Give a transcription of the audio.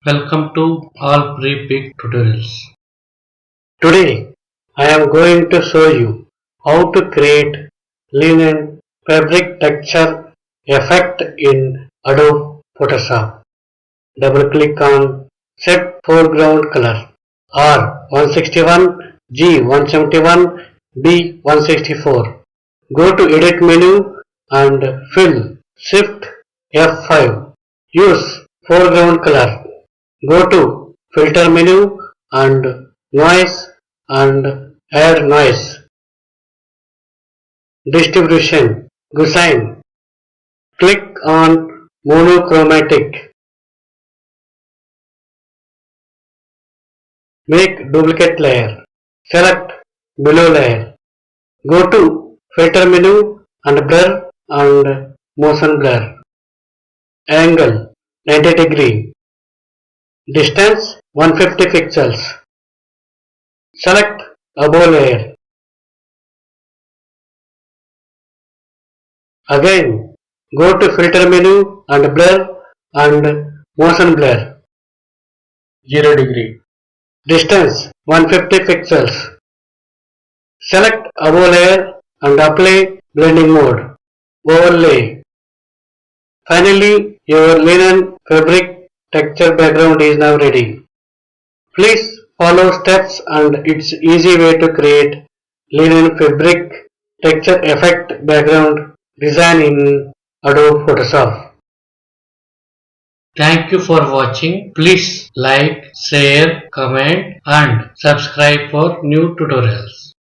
Welcome to all pre-pick tutorials. Today I am going to show you how to create linen fabric texture effect in Adobe Photoshop. Double click on Set Foreground Color R161, G171, B164. Go to Edit menu and fill Shift F5. Use foreground color. Go to Filter menu and Noise and add noise. Distribution Gaussian. Click on monochromatic. Make duplicate layer. Select below layer. Go to filter menu and blur and motion blur. Angle 90 degree. Distance 150 pixels. Select above layer. Again, go to filter menu and blur and motion blur. 0 degree. Distance 150 pixels. Select above layer and apply blending mode. Overlay. Finally, your linen fabric texture background is now ready. Please follow steps and it's easy way to create linen fabric texture effect background design in Adobe Photoshop. Thank you for watching. Please like, share, comment and subscribe for new tutorials.